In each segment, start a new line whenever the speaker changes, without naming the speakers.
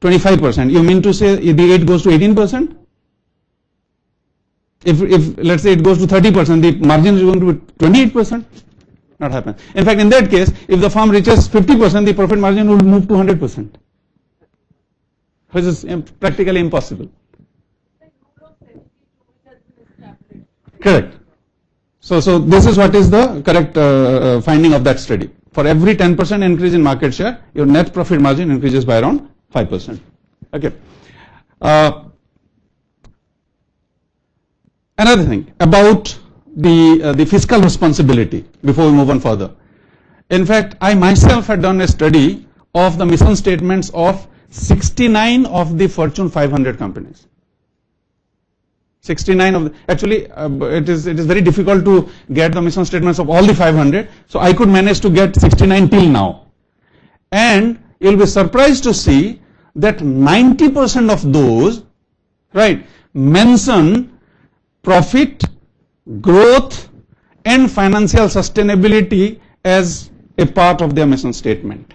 25%. You mean to say the 8 goes to 18%? If let's say it goes to 30%, the margin is going to be 28%. Not happen. In fact, in that case, if the firm reaches 50%, the profit margin will move to 100%, which is practically impossible. Correct. So this is what is the correct finding of that study. For every 10% increase in market share, your net profit margin increases by around 5%. Okay. Another thing about the fiscal responsibility before we move on further. In fact, I myself had done a study of the mission statements of 69 of the Fortune 500 companies. 69 of the, actually it is very difficult to get the mission statements of all the 500, so I could manage to get 69 till now. And you'll be surprised to see that 90% of those, right, mention profit, growth and financial sustainability as a part of their mission statement.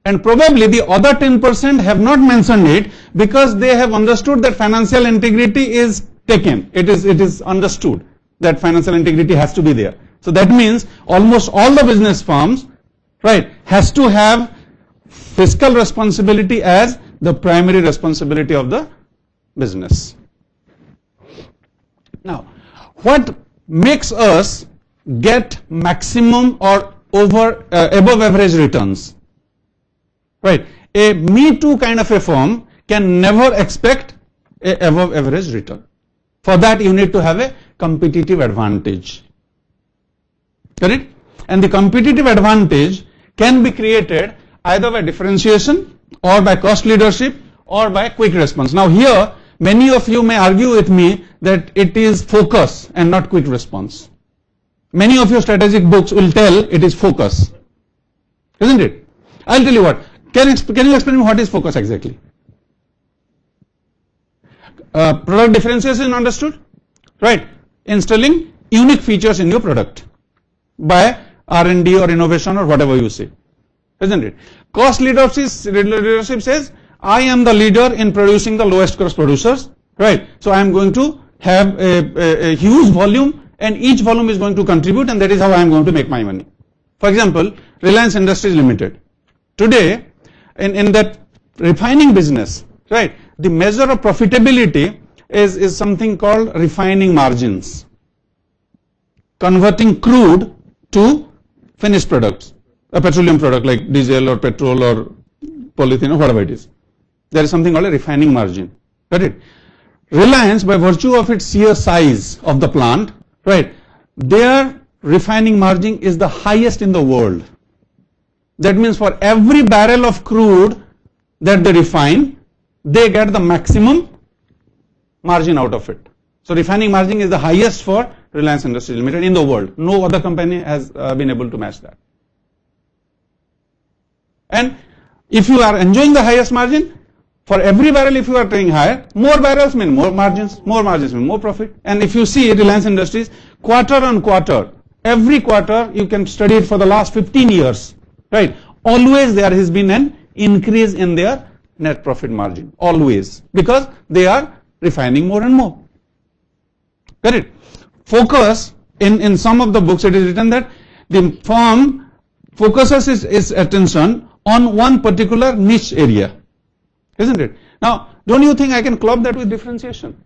And probably the other 10% have not mentioned it because they have understood that financial integrity is taken. It is understood that financial integrity has to be there. So that means almost all the business firms, right, has to have fiscal responsibility as the primary responsibility of the business. Now, what makes us get maximum or above average returns? Right, a Me Too kind of a firm can never expect a above average return. For that you need to have a competitive advantage. Correct? And the competitive advantage can be created either by differentiation or by cost leadership or by quick response. Now here many of you may argue with me that it is focus and not quick response. Many of your strategic books will tell it is focus, isn't it? I'll tell you what. Can you explain me what is focus exactly? Product differentiation understood, right? Installing unique features in your product by R&D or innovation or whatever you say, isn't it? Cost leadership says I am the leader in producing the lowest cost producers, right? So I am going to have a huge volume and each volume is going to contribute and that is how I am going to make my money. For example, Reliance Industries Limited. Today, in that refining business, right, the measure of profitability is something called refining margins. Converting crude to finished products, a petroleum product like diesel or petrol or polythene or whatever it is. There is something called a refining margin. Got it? Reliance, by virtue of its sheer size of the plant, right, their refining margin is the highest in the world. That means for every barrel of crude that they refine, they get the maximum margin out of it. So refining margin is the highest for Reliance Industries Limited in the world. No other company has been able to match that. And if you are enjoying the highest margin, for every barrel if you are paying higher, more barrels mean more margins mean more profit. And if you see Reliance Industries, quarter on quarter, every quarter you can study it for the last 15 years. Right, always there has been an increase in their net profit margin, always, because they are refining more and more. Correct? Focus, in some of the books it is written that the firm focuses its attention on one particular niche area, isn't it? Now, don't you think I can club that with differentiation?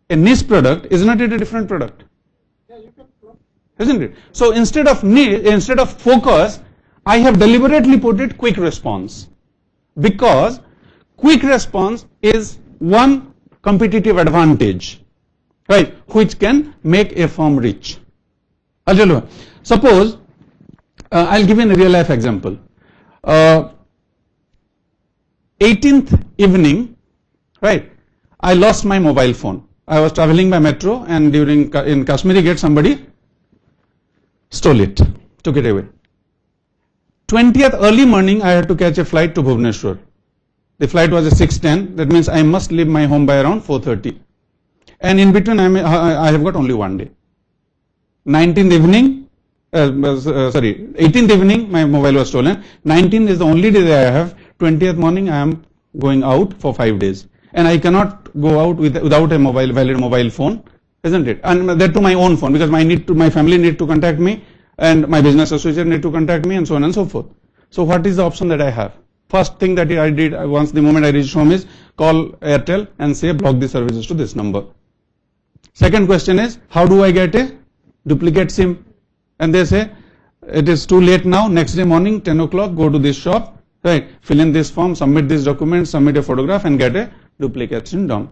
A niche product, is not it a different product? Yeah, you can club. Isn't it? So instead of niche, instead of focus, I have deliberately put it quick response, because quick response is one competitive advantage, right, which can make a firm rich. I'll tell you. Suppose, I'll give you a real life example. 18th evening, right, I lost my mobile phone. I was traveling by metro and in Kashmiri Gate somebody stole it, took it away. 20th early morning I had to catch a flight to Bhubaneswar. The flight was at 6:10, that means I must leave my home by around 4:30. And in between I have got only one day. 19th evening, 18th evening my mobile was stolen. 19th is the only day that I have. 20th morning I am going out for 5 days, and I cannot go out without a valid mobile phone, isn't it? And that to my own phone, because my family need to contact me, and my business associate need to contact me, and so on and so forth. So what is the option that I have? First thing that I did once the moment I reached home is call Airtel and say block the services to this number. Second question is, how do I get a duplicate SIM? And they say, it is too late now, next day morning 10 o'clock go to this shop, right, fill in this form, submit this document, submit a photograph and get a duplicate SIM down.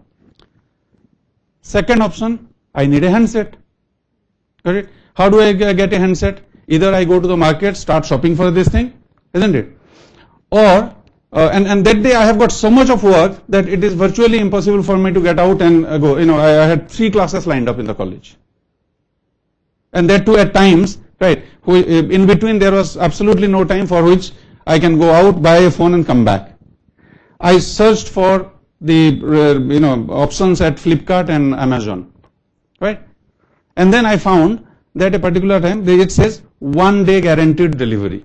Second option, I need a handset. Got it? How do I get a handset? Either I go to the market, start shopping for this thing, isn't it? Or, and that day I have got so much of work that it is virtually impossible for me to get out and go. You know, I had 3 classes lined up in the college. And that too at times, right, in between there was absolutely no time for which I can go out, buy a phone and come back. I searched for the, options at Flipkart and Amazon, right? And then I found that a particular time, it says 1 day guaranteed delivery.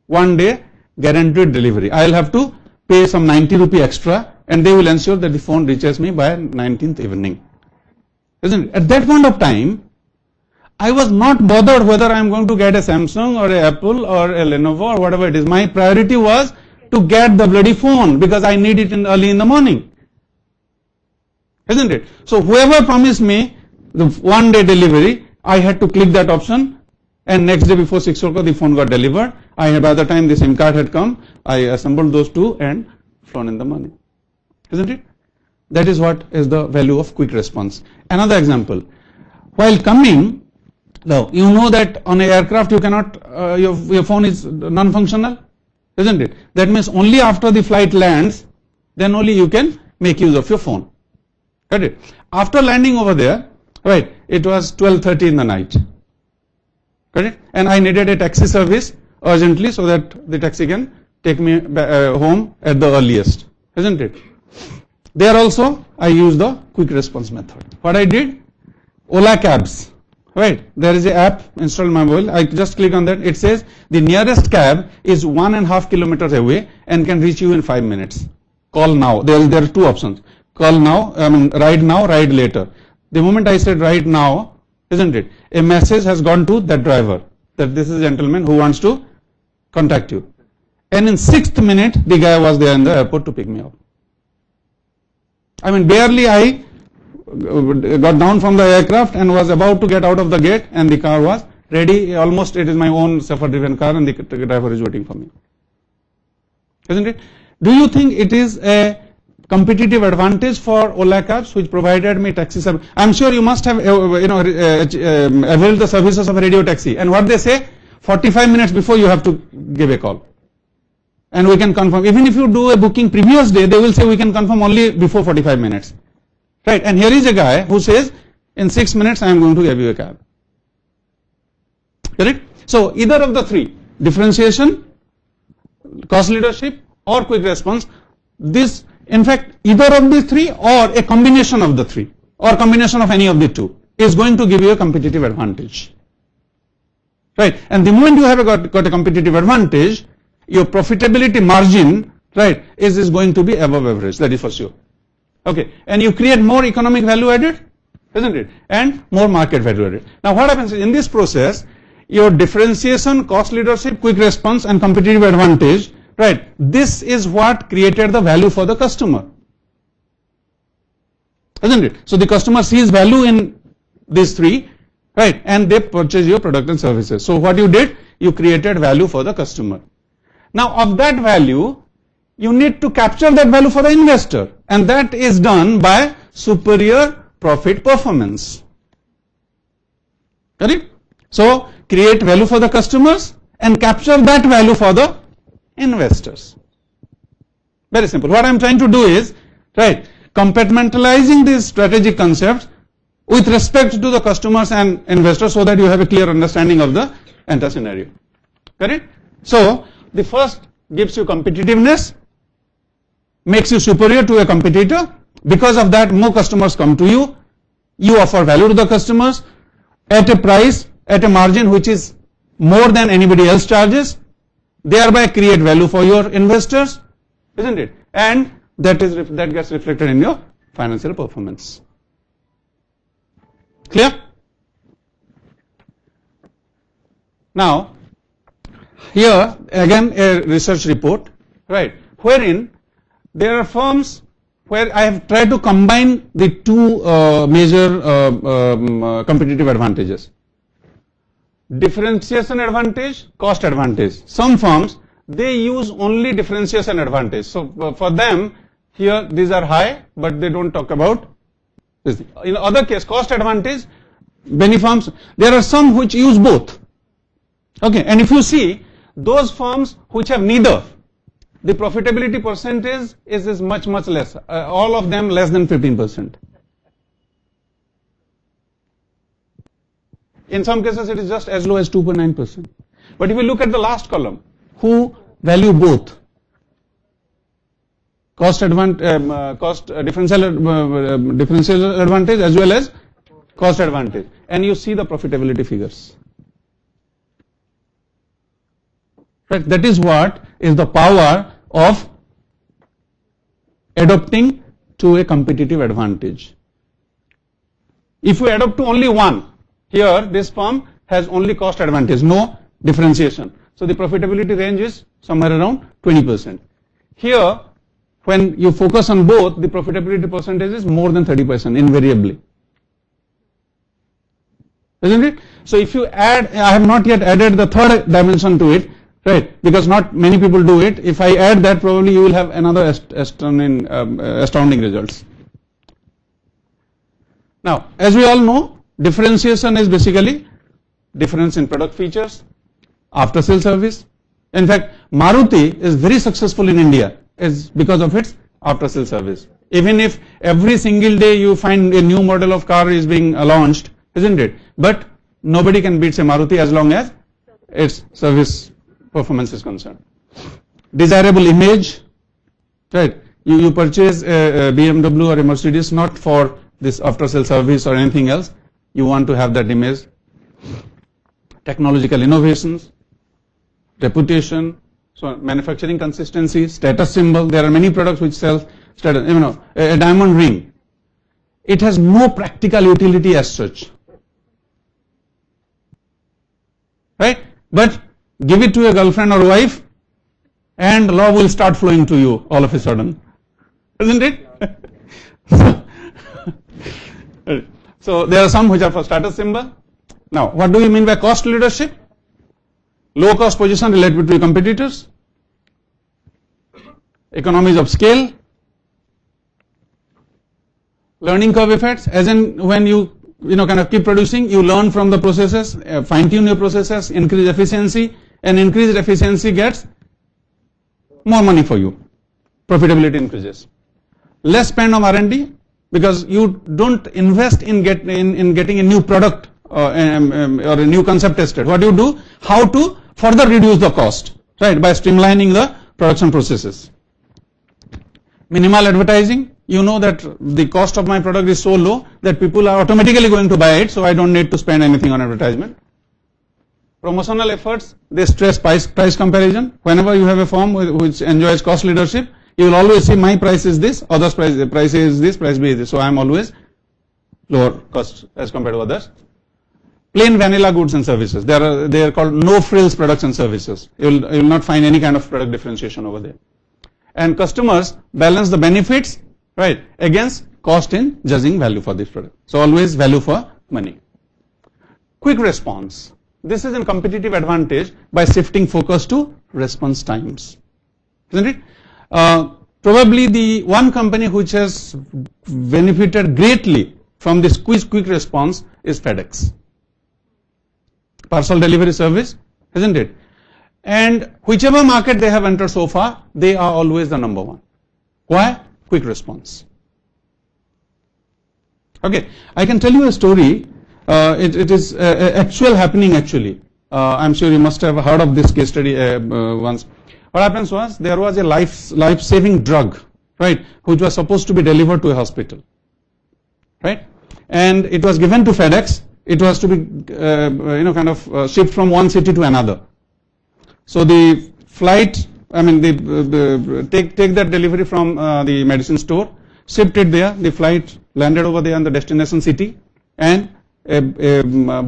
1 day guaranteed delivery. I'll have to pay some 90 rupee extra and they will ensure that the phone reaches me by 19th evening. Isn't it? At that point of time, I was not bothered whether I am going to get a Samsung or a Apple or a Lenovo or whatever it is. My priority was to get the bloody phone because I need it early in the morning. Isn't it? So whoever promised me the 1 day delivery, I had to click that option, and next day before 6 o'clock the phone got delivered. By the time the SIM card had come, I assembled those two and flown in the morning. Isn't it? That is what is the value of quick response. Another example. While coming, now you know that on an aircraft you cannot, your phone is non-functional, isn't it? That means only after the flight lands, then only you can make use of your phone. Got it? After landing over there, right, it was 12:30 in the night. Got it? And I needed a taxi service urgently so that the taxi can take me home at the earliest, isn't it? There also I used the quick response method. What I did, Ola cabs, right? There is an app installed on my mobile. I just click on that. It says the nearest cab is 1.5 kilometers away and can reach you in 5 minutes. Call now. There are two options. Call now, ride now, ride later. The moment I said right now, isn't it? A message has gone to that driver that this is a gentleman who wants to contact you. And in 6th minute, the guy was there in the airport to pick me up. Barely I got down from the aircraft and was about to get out of the gate and the car was ready. Almost it is my own suffer-driven car and the driver is waiting for me. Isn't it? Do you think it is a competitive advantage for Ola cabs which provided me taxi service? I'm sure you must have availed the services of a radio taxi. And what they say, 45 minutes before you have to give a call. And we can confirm. Even if you do a booking previous day, they will say we can confirm only before 45 minutes. Right? And here is a guy who says, in 6 minutes I am going to give you a cab. Correct? So either of the three, differentiation, cost leadership or quick response, this, in fact, either of the three or a combination of the three or combination of any of the two is going to give you a competitive advantage. Right? And the moment you have got a competitive advantage, your profitability margin, right, is going to be above average. That is for sure. Okay. And you create more economic value added, isn't it? And more market value added. Now what happens is in this process, your differentiation, cost leadership, quick response and competitive advantage, right, this is what created the value for the customer. Isn't it? So the customer sees value in these three, right, and they purchase your product and services. So what you did, you created value for the customer. Now of that value, you need to capture that value for the investor, and that is done by superior profit performance. Correct? So create value for the customers and capture that value for the investors. Very simple. What I am trying to do is, right, compartmentalizing these strategic concepts with respect to the customers and investors so that you have a clear understanding of the entire scenario. Correct? So the first gives you competitiveness, makes you superior to a competitor. Because of that, more customers come to you. You offer value to the customers at a price, at a margin which is more than anybody else charges. thereby create value for your investors, isn't it? And that gets reflected in your financial performance. Clear? Now, here again a research report, right, wherein there are firms where I have tried to combine the two major competitive advantages. Differentiation advantage, cost advantage. Some firms, they use only differentiation advantage. So for them, here these are high, but they don't talk about this. In other case, cost advantage, many firms, there are some which use both. Okay, and if you see, those firms which have neither, the profitability percentage is much less. All of them less than 15%. In some cases, it is just as low as 2.9%. But if you look at the last column, who value both differential advantage as well as cost advantage, and you see the profitability figures. Right? That is what is the power of adopting to a competitive advantage. If we adopt to only one, here this firm has only cost advantage, no differentiation. So the profitability range is somewhere around 20%. Here, when you focus on both, the profitability percentage is more than 30% invariably. Isn't it? So if you add, I have not yet added the third dimension to it, right, because not many people do it. If I add that, probably you will have another astounding results. Now, as we all know, differentiation is basically difference in product features, after sale service. In fact, Maruti is very successful in India is because of its after sale service. Even if every single day you find a new model of car is being launched, isn't it? But nobody can beat, say, Maruti as long as its service performance is concerned. Desirable image, right? You purchase a BMW or a Mercedes not for this after sale service or anything else. You want to have that image. Technological innovations, reputation, so manufacturing consistency, status symbol. There are many products which sell status, a diamond ring. It has no practical utility as such. Right? But give it to a girlfriend or wife and love will start flowing to you all of a sudden. Isn't it? So there are some which are for status symbol. Now, what do we mean by cost leadership? Low cost position relative to competitors, economies of scale, learning curve effects, as in when you kind of keep producing, you learn from the processes, fine tune your processes, increase efficiency, and increased efficiency gets more money for you. Profitability increases. Less spend on R&D because you don't invest in getting a new product or a new concept tested. What do you do? How to further reduce the cost, right? By streamlining the production processes. Minimal advertising. You know that the cost of my product is so low that people are automatically going to buy it, so I don't need to spend anything on advertisement. Promotional efforts, they stress price comparison. Whenever you have a firm which enjoys cost leadership, you will always see my price is this, others price is this, price B is this. So I am always lower cost as compared to others. Plain vanilla goods and services. They are called no frills products and services. You will not find any kind of product differentiation over there. And customers balance the benefits, right, against cost in judging value for this product. So always value for money. Quick response. This is a competitive advantage by shifting focus to response times. Isn't it? Probably the one company which has benefited greatly from this quick response is FedEx. Parcel delivery service, isn't it? And whichever market they have entered so far, they are always the number one. Why? Quick response. Okay, I can tell you a story. It is actual happening actually. I'm sure you must have heard of this case study once. What happens was, there was a life-saving drug, right, which was supposed to be delivered to a hospital, right? And it was given to FedEx. It was to be, shipped from one city to another. So the flight, I mean, take that delivery from the medicine store, shipped it there, the flight landed over there in the destination city, and a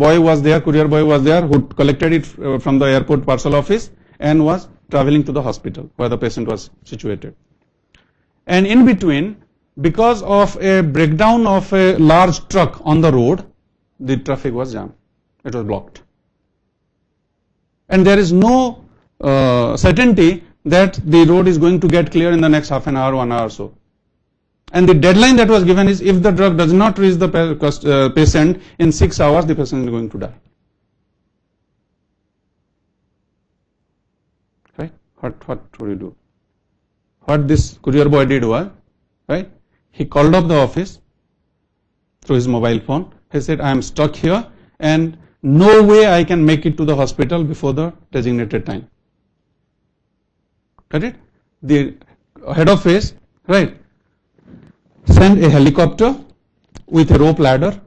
boy was there, courier boy was there, who collected it from the airport parcel office and was traveling to the hospital where the patient was situated. And in between, because of a breakdown of a large truck on the road, the traffic was jammed. It was blocked. And there is no certainty that the road is going to get clear in the next half an hour, 1 hour or so. And the deadline that was given is, if the drug does not reach the patient in 6 hours, the patient is going to die. Right? What would you do? What this courier boy did was, right, he called up the office through his mobile phone. He said, I am stuck here and no way I can make it to the hospital before the designated time. Got it? The head office, right, sent a helicopter with a rope ladder.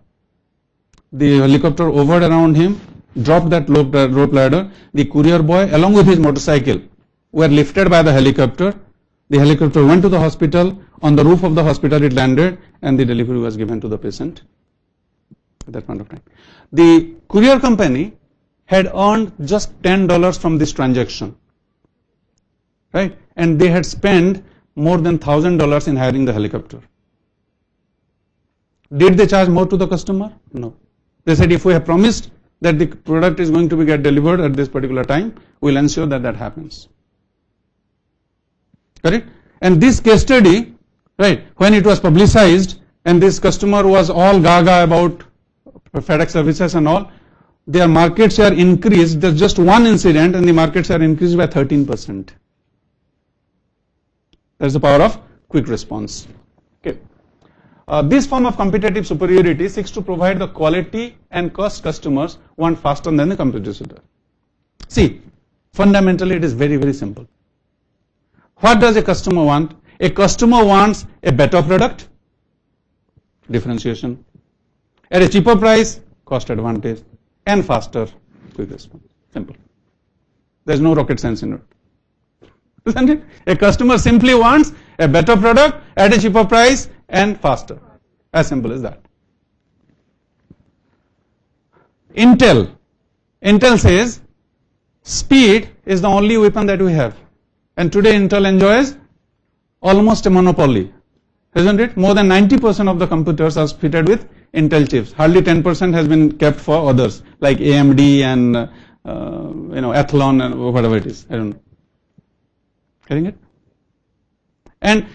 The helicopter hovered around him, dropped that rope ladder. The courier boy, along with his motorcycle, were lifted by the helicopter. The helicopter went to the hospital. On the roof of the hospital it landed, and the delivery was given to the patient at that point of time. The courier company had earned just $10 from this transaction, right? And they had spent more than $1,000 in hiring the helicopter. Did they charge more to the customer? No. They said, if we have promised that the product is going to get delivered at this particular time, we'll ensure that that happens. Correct? And this case study, right, when it was publicized and this customer was all gaga about FedEx services and all, their market share increased. There's just one incident and the market share increased by 13%. That's the power of quick response. Okay. This form of competitive superiority seeks to provide the quality and cost customers want faster than the competitors. See, fundamentally it is very, very simple. What does a customer want? A customer wants a better product, differentiation, at a cheaper price, cost advantage, and faster, quick response. Simple. There's no rocket science in it. Isn't it? A customer simply wants a better product at a cheaper price and faster. As simple as that. Intel says speed is the only weapon that we have. And today Intel enjoys almost a monopoly, isn't it? More than 90% of the computers are fitted with Intel chips. Hardly 10% has been kept for others like AMD and Athlon and whatever it is. I don't know. Getting it? And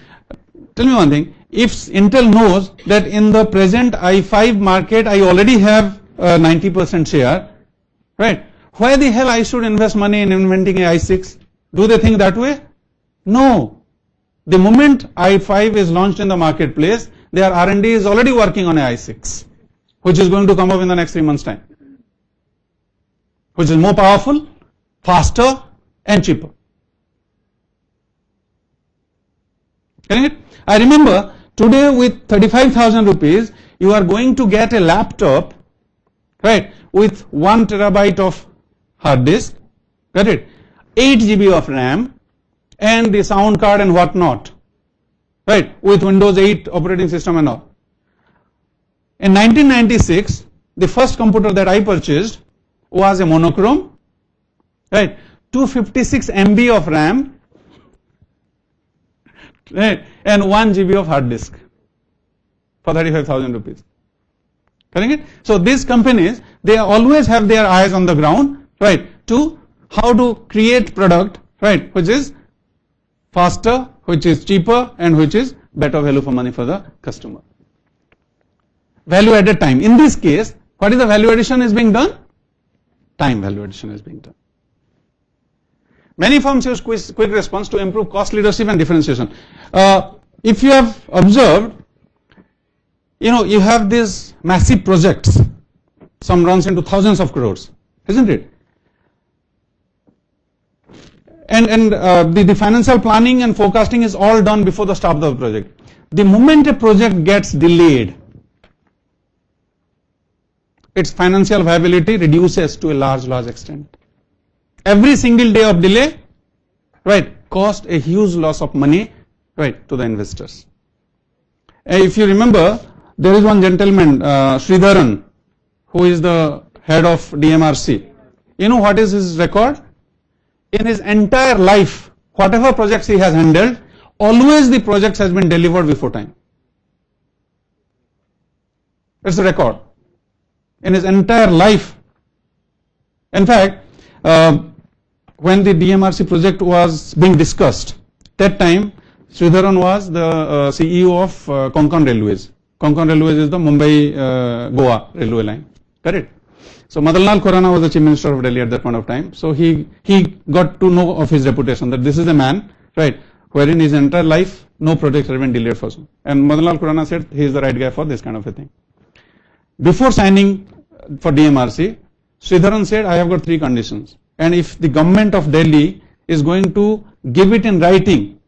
tell me one thing. If Intel knows that in the present i5 market I already have 90% share, right? Why the hell I should invest money in inventing a i6? Do they think that way? No. The moment i5 is launched in the marketplace, their R&D is already working on a i6, which is going to come up in the next 3 months' time, which is more powerful, faster, and cheaper. Getting it? I remember today with 35,000 rupees, you are going to get a laptop, right, with 1 terabyte of hard disk, got it? 8 GB of RAM, and the sound card and whatnot, right, with Windows 8 operating system and all. In 1996, the first computer that I purchased was a monochrome, right, 256 MB of RAM, right, and 1 GB of hard disk for 35,000 rupees. Correct it? So these companies, they always have their eyes on the ground, right, to how to create product, right, which is faster, which is cheaper, and which is better value for money for the customer. Value added time. In this case, what is the value addition is being done? Time value addition is being done. Many firms use quick response to improve cost leadership and differentiation. If you have observed, you have these massive projects. Some runs into thousands of crores, isn't it? And the financial planning and forecasting is all done before the start of the project. The moment a project gets delayed, its financial viability reduces to a large extent. Every single day of delay right, caused a huge loss of money, right, to the investors. If you remember, there is one gentleman, Sridharan, who is the head of DMRC. You know what is his record? In his entire life, whatever projects he has handled, always the projects has been delivered before time. It's a record. In his entire life. In fact, when the DMRC project was being discussed, that time Sridharan was the CEO of Konkan Railways. Konkan Railways is the Mumbai-Goa railway line. Correct? So Madanlal Khurana was the Chief Minister of Delhi at that point of time. So he got to know of his reputation that this is a man, right, wherein his entire life no projects have been delayed for him. And Madanlal Khurana said he is the right guy for this kind of a thing. Before signing for DMRC, Sridharan said, I have got 3 conditions. And if the government of Delhi is going to give it in writing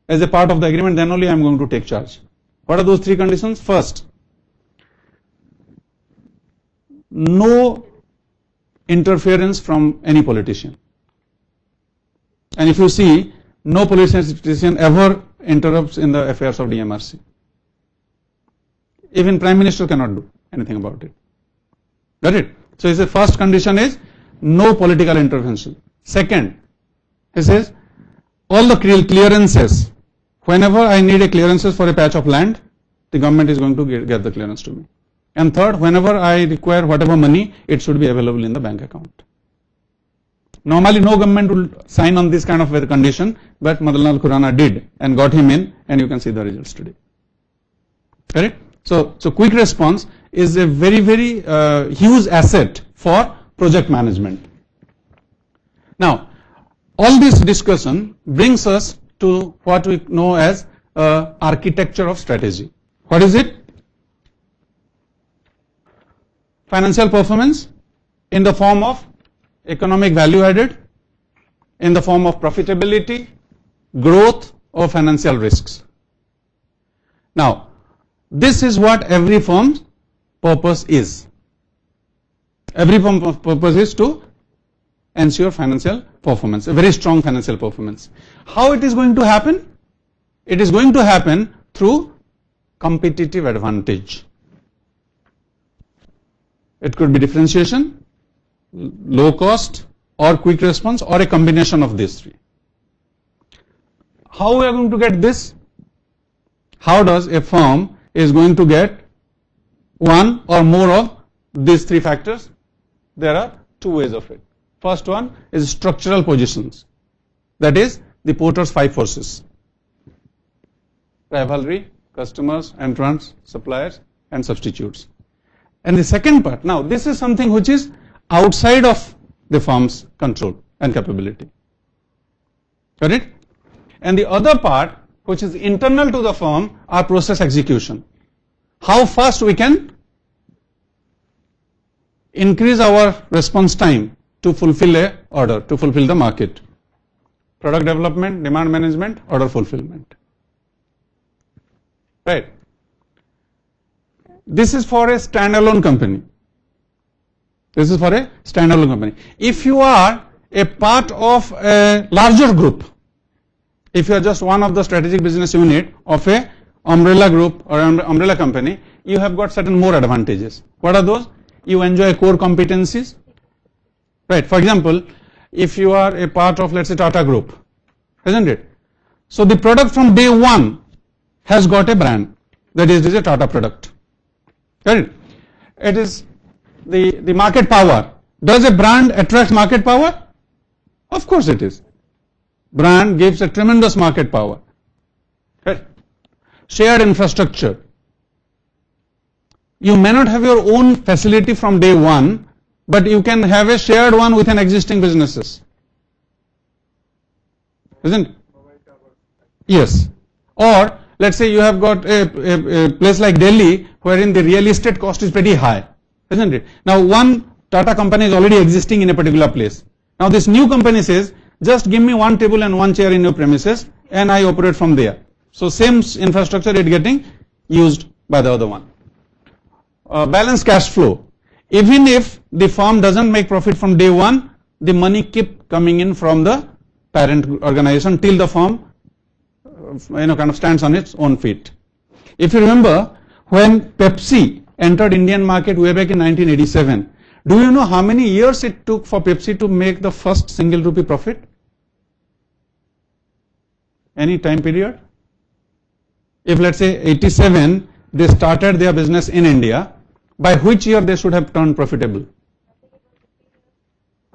as a part of the agreement, then only I am going to take charge. What are those 3 conditions? First, no interference from any politician. And if you see, no politician ever interrupts in the affairs of DMRC. Even Prime Minister cannot do anything about it. Got it? So his first condition is no political intervention. Second, he says all the clearances, whenever I need a clearances for a patch of land, the government is going to get the clearance to me. And third, whenever I require whatever money, it should be available in the bank account. Normally no government will sign on this kind of a condition, but Madanlal Khurana did and got him in, and you can see the results today. Correct? So quick response is a very, very huge asset for project management. Now, all this discussion brings us to what we know as architecture of strategy. What is it? Financial performance in the form of economic value added, in the form of profitability, growth, or financial risks. Now, this is what every firm's purpose is. Every firm's purpose is to ensure financial performance, a very strong financial performance. How it is going to happen? It is going to happen through competitive advantage. It could be differentiation, low cost, or quick response, or a combination of these 3. How we are going to get this? How does a firm is going to get one or more of these 3 factors? There are 2 ways of it. First one is structural positions. That is the Porter's 5 forces. Rivalry, customers, entrants, suppliers, and substitutes. And the second part, now this is something which is outside of the firm's control and capability. Got it? And the other part, which is internal to the firm, are process execution. How fast we can increase our response time to fulfill a order, to fulfill the market. Product development, demand management, order fulfillment. Right? This is for a standalone company. This is for a standalone company. If you are a part of a larger group, if you are just one of the strategic business unit of a umbrella group or umbrella company, you have got certain more advantages. What are those? You enjoy core competencies. Right. For example, if you are a part of, let's say, Tata Group, isn't it? So the product from day one has got a brand. That is, it is a Tata product. Right? It is the market power. Does a brand attract market power? Of course it is. Brand gives a tremendous market power. Right? Shared infrastructure. You may not have your own facility from day one, but you can have a shared one with an existing businesses. Isn't it? Yes. Or let's say you have got a place like Delhi wherein the real estate cost is pretty high, isn't it? Now one Tata company is already existing in a particular place. Now this new company says, just give me 1 table and 1 chair in your premises and I operate from there. So same infrastructure is getting used by the other one. Balanced cash flow. Even if the firm doesn't make profit from day one, the money keep coming in from the parent organization till the firm kind of stands on its own feet. If you remember, when Pepsi entered Indian market way back in 1987, do you know how many years it took for Pepsi to make the first single rupee profit? Any time period? If let's say 87, they started their business in India, by which year they should have turned profitable?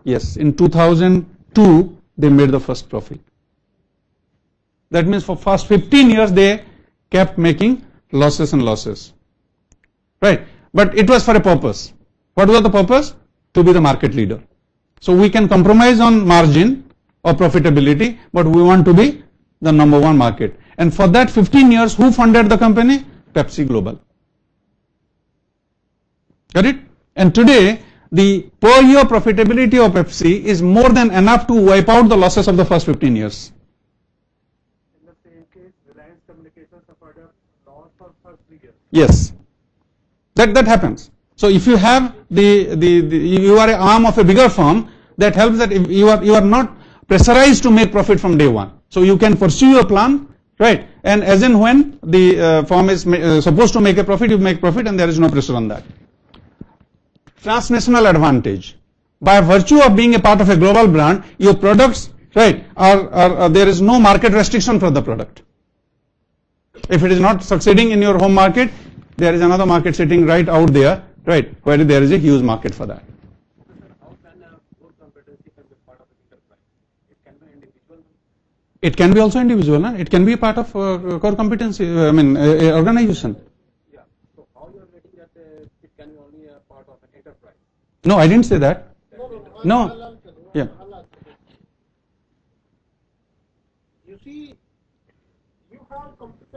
Yes, in 2002, they made the first profit. That means for first 15 years, they kept making losses and losses. Right? But it was for a purpose. What was the purpose? To be the market leader. So we can compromise on margin or profitability, but we want to be the number one market. And for that 15 years, who funded the company? Pepsi Global. Got it? And today, the per year profitability of Pepsi is more than enough to wipe out the losses of the first 15 years.
In the same case, Reliance Communications suffered a loss for first 3 years.
Yes. That happens. So if you have you are an arm of a bigger firm, that helps that if you are not pressurized to make profit from day one. So you can pursue your plan, right? And as and when the firm is supposed to make a profit, you make profit, and there is no pressure on that. Transnational advantage. By virtue of being a part of a global brand, your products, right, are there is no market restriction for the product. If it is not succeeding in your home market, there is another market sitting right out there, right, where there is a huge market for that.
How can a core competency can be part of an enterprise? It can be individual.
It can be also individual, no? It can be part of core competency, organization.
Yeah. So how you are getting that it can be only a part of an enterprise?
No, I didn't say that. No. Yeah.
You see, you have competence.